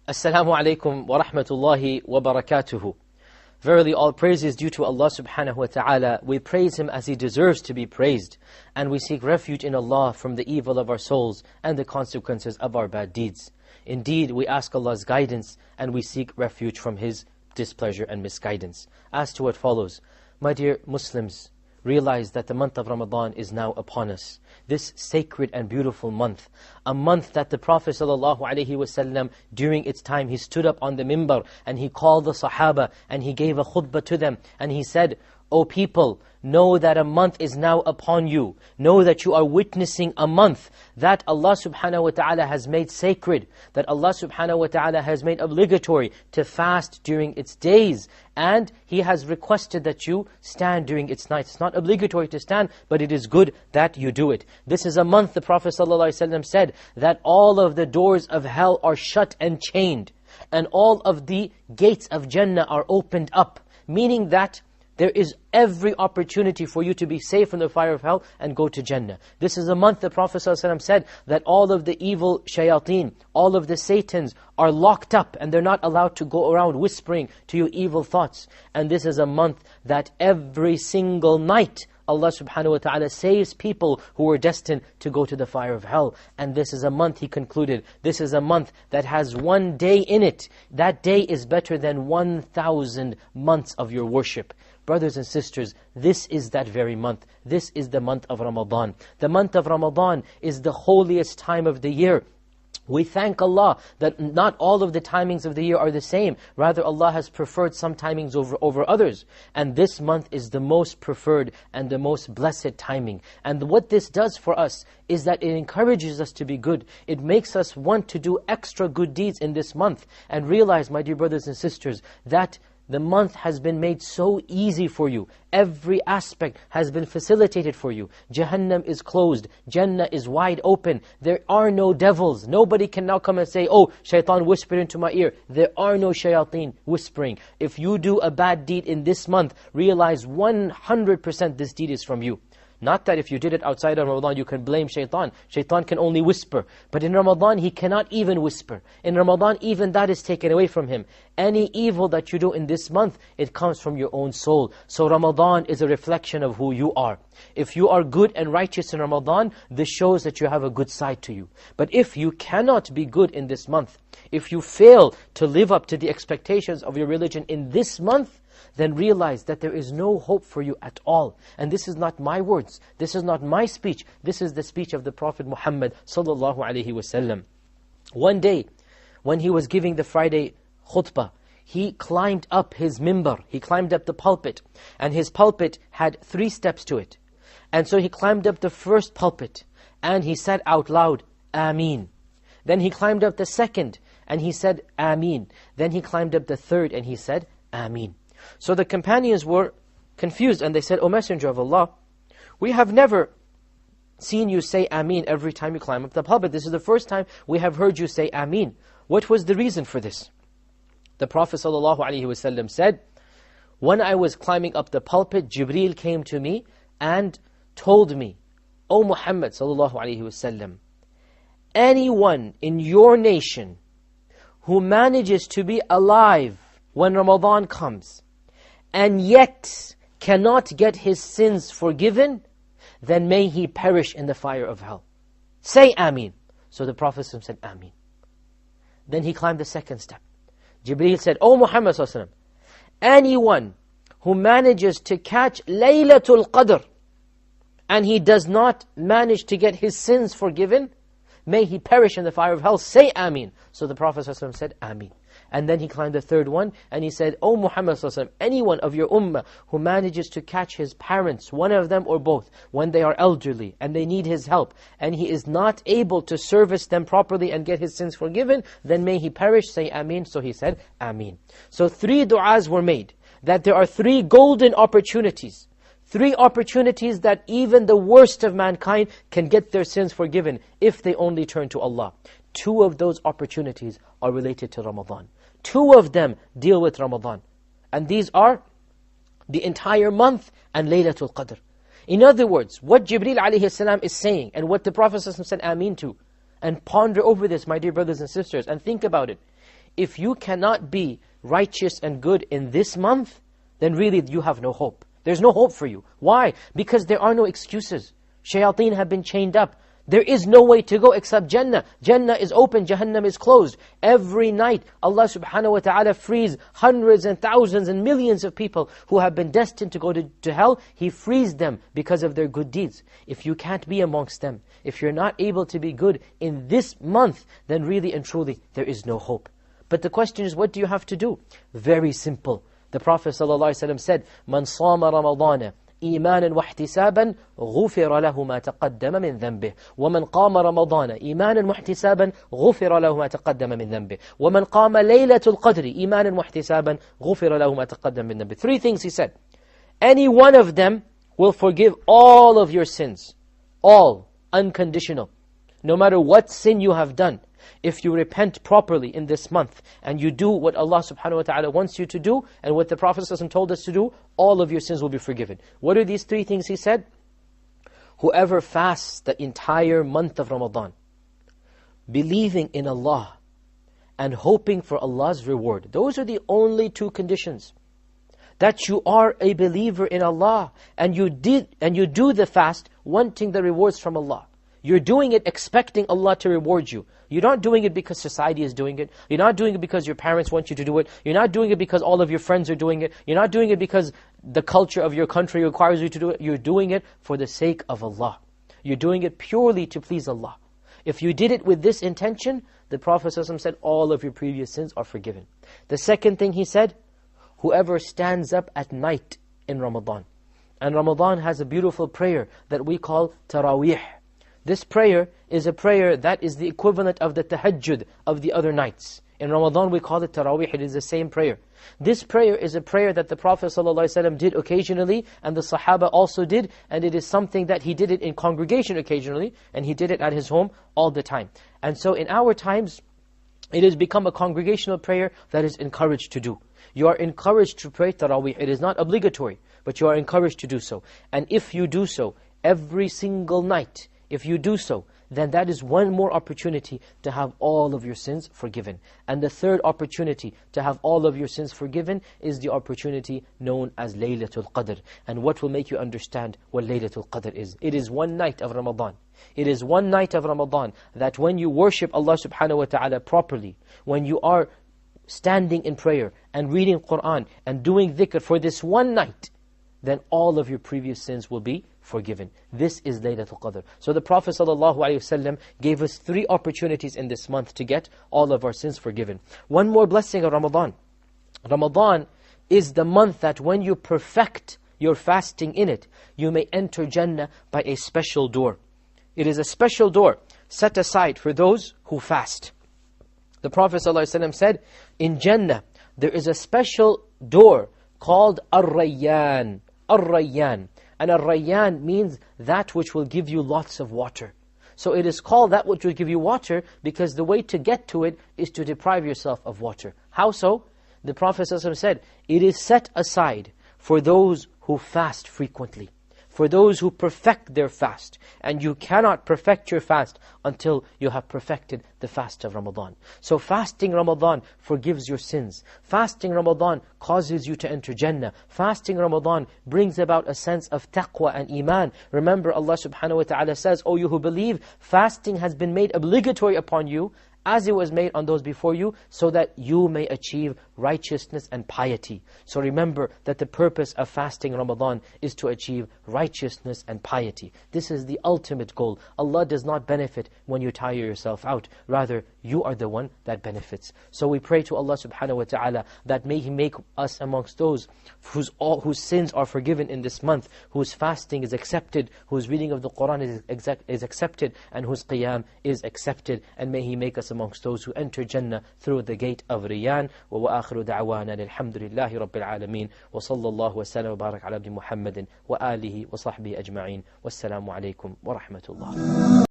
Assalamu alaikum wa rahmatullahi wa barakatuhu. Verily all praise is due to Allah subhanahu wa ta'ala. We praise Him as He deserves to be praised. And we seek refuge in Allah from the evil of our souls and the consequences of our bad deeds. Indeed, we ask Allah's guidance and we seek refuge from His displeasure and misguidance. As to what follows, my dear Muslims, realize that the month of Ramadan is now upon us. This sacred and beautiful month. A month that the Prophet ﷺ, during its time, he stood up on the mimbar and he called the Sahaba and he gave a khutbah to them. And he said, O people, know that a month is now upon you. Know that you are witnessing a month that Allah subhanahu wa ta'ala has made sacred, that Allah subhanahu wa ta'ala has made obligatory to fast during its days. And He has requested that you stand during its nights. It's not obligatory to stand, but it is good that you do it. This is a month, the Prophet ﷺ said, that all of the doors of hell are shut and chained. And all of the gates of Jannah are opened up. Meaning that there is every opportunity for you to be safe from the fire of hell and go to Jannah. This is a month the Prophet ﷺ said that all of the evil shayateen, all of the Satans are locked up and they're not allowed to go around whispering to you evil thoughts. And this is a month that every single night Allah subhanahu wa ta'ala saves people who were destined to go to the fire of hell. And this is a month, he concluded, this is a month that has one day in it. That day is better than 1,000 months of your worship. Brothers and sisters, this is that very month. This is the month of Ramadan. The month of Ramadan is the holiest time of the year. We thank Allah that not all of the timings of the year are the same. Rather, Allah has preferred some timings over others. And this month is the most preferred and the most blessed timing. And what this does for us is that it encourages us to be good. It makes us want to do extra good deeds in this month. And realize, my dear brothers and sisters, that the month has been made so easy for you. Every aspect has been facilitated for you. Jahannam is closed. Jannah is wide open. There are no devils. Nobody can now come and say, oh, shaitan whispered into my ear. There are no shayateen whispering. If you do a bad deed in this month, realize 100% this deed is from you. Not that if you did it outside of Ramadan, you can blame shaitan. Shaitan can only whisper. But in Ramadan, he cannot even whisper. In Ramadan, even that is taken away from him. Any evil that you do in this month, it comes from your own soul. So Ramadan is a reflection of who you are. If you are good and righteous in Ramadan, this shows that you have a good side to you. But if you cannot be good in this month, if you fail to live up to the expectations of your religion in this month, then realize that there is no hope for you at all. And this is not my words. This is not my speech. This is the speech of the Prophet Muhammad sallallahu alaihi wasallam. One day, when he was giving the Friday khutbah, he climbed up his mimbar. He climbed up the pulpit. And his pulpit had 3 steps to it. And so he climbed up the first pulpit. And he said out loud, Ameen. Then he climbed up the second. And he said, Ameen. Then he climbed up the third. And he said, Ameen. So the companions were confused and they said, O Messenger of Allah, we have never seen you say Ameen every time you climb up the pulpit. This is the first time we have heard you say Ameen. What was the reason for this? The Prophet ﷺ said, when I was climbing up the pulpit, Jibreel came to me and told me, O Muhammad ﷺ, anyone in your nation who manages to be alive when Ramadan comes, and yet cannot get his sins forgiven, then may he perish in the fire of hell. Say Ameen. So the Prophet said Ameen. Then he climbed the second step. Jibreel said, O Muhammad ﷺ, anyone who manages to catch Laylatul Qadr, and he does not manage to get his sins forgiven, may he perish in the fire of hell. Say Ameen. So the Prophet ﷺ said Ameen. And then he climbed the third one, and he said, O Muhammad ﷺ, anyone of your ummah who manages to catch his parents, one of them or both, when they are elderly, and they need his help, and he is not able to service them properly and get his sins forgiven, then may he perish. Say Ameen. So he said, Ameen. So 3 du'as were made, that there are 3 golden opportunities. 3 opportunities that even the worst of mankind can get their sins forgiven if they only turn to Allah. 2 of those opportunities are related to Ramadan. 2 of them deal with Ramadan. And these are the entire month and Laylatul Qadr. In other words, what Jibreel alayhi salam is saying and what the Prophet said Ameen to, and ponder over this, my dear brothers and sisters, and think about it. if you cannot be righteous and good in this month, then really you have no hope. There's no hope for you. Why? Because there are no excuses. Shayateen have been chained up. There is no way to go except Jannah. Jannah is open, Jahannam is closed. Every night, Allah subhanahu wa ta'ala frees hundreds and thousands and millions of people who have been destined to go to hell. He frees them because of their good deeds. If you can't be amongst them, if you're not able to be good in this month, then really and truly, there is no hope. But the question is, what do you have to do? Very simple. The Prophet ﷺ said, مَنْ صَامَ رَمَضَانَ إيمانا واحتسابا غفر له ما تقدم من ذنبه ومن قام رمضان إيمانا واحتسابا غفر له ما تقدم من ذنبه ومن قام ليلة القدر إيمانا واحتسابا غفر له ما تقدم من ذنبه. 3 things he said. Any one of them will forgive all of your sins. All. Unconditional. No matter what sin you have done. If you repent properly in this month and you do what Allah subhanahu wa ta'ala wants you to do and what the Prophet ﷺ told us to do, all of your sins will be forgiven. What are these 3 things he said? Whoever fasts the entire month of Ramadan, believing in Allah and hoping for Allah's reward. Those are the only 2 conditions. That you are a believer in Allah and you do the fast wanting the rewards from Allah. You're doing it expecting Allah to reward you. You're not doing it because society is doing it. You're not doing it because your parents want you to do it. You're not doing it because all of your friends are doing it. You're not doing it because the culture of your country requires you to do it. You're doing it for the sake of Allah. You're doing it purely to please Allah. If you did it with this intention, the Prophet ﷺ said, all of your previous sins are forgiven. The second thing he said, whoever stands up at night in Ramadan. And Ramadan has a beautiful prayer that we call Taraweeh. This prayer is a prayer that is the equivalent of the tahajjud of the other nights. In Ramadan we call it Taraweeh, it is the same prayer. This prayer is a prayer that the Prophet ﷺ did occasionally, and the Sahaba also did, and it is something that he did it in congregation occasionally, and he did it at his home all the time. And so in our times, it has become a congregational prayer that is encouraged to do. You are encouraged to pray Taraweeh. It is not obligatory, but you are encouraged to do so. And if you do so every single night, if you do so, then that is one more opportunity to have all of your sins forgiven. And the third opportunity to have all of your sins forgiven is the opportunity known as Laylatul Qadr. And what will make you understand what Laylatul Qadr is? It is one night of Ramadan. It is one night of Ramadan that when you worship Allah subhanahu wa ta'ala properly, when you are standing in prayer and reading Qur'an and doing dhikr for this one night, then all of your previous sins will be forgiven. This is Laylatul Qadr. So the Prophet ﷺ gave us 3 opportunities in this month to get all of our sins forgiven. One more blessing of Ramadan. Ramadan is the month that when you perfect your fasting in it, you may enter Jannah by a special door. It is a special door set aside for those who fast. The Prophet ﷺ said, in Jannah, there is a special door called Ar-Rayyan. Ar-Rayyan. And Ar-Rayyan means that which will give you lots of water. So it is called that which will give you water because the way to get to it is to deprive yourself of water. How so? The Prophet ﷺ said, it is set aside for those who fast frequently, for those who perfect their fast. And you cannot perfect your fast until you have perfected the fast of Ramadan. So fasting Ramadan forgives your sins. Fasting Ramadan causes you to enter Jannah. Fasting Ramadan brings about a sense of taqwa and iman. Remember, Allah subhanahu wa ta'ala says, O you who believe, fasting has been made obligatory upon you as it was made on those before you, so that you may achieve righteousness and piety. So remember that the purpose of fasting Ramadan is to achieve righteousness and piety. This is the ultimate goal. Allah does not benefit when you tire yourself out. Rather, you are the one that benefits. So we pray to Allah subhanahu wa ta'ala that may He make us amongst those whose sins are forgiven in this month, whose fasting is accepted, whose reading of the Qur'an is accepted, and whose qiyam is accepted. And may He make us amongst those who enter Jannah through the gate of Rayyan. Wa akhiru da'wana alhamdulillahi rabbil alameen. Wa sallallahu wa sallam wa barak ala abdi Muhammadin wa alihi wa sahbihi ajma'in. Wassalamu alaikum wa rahmatullah.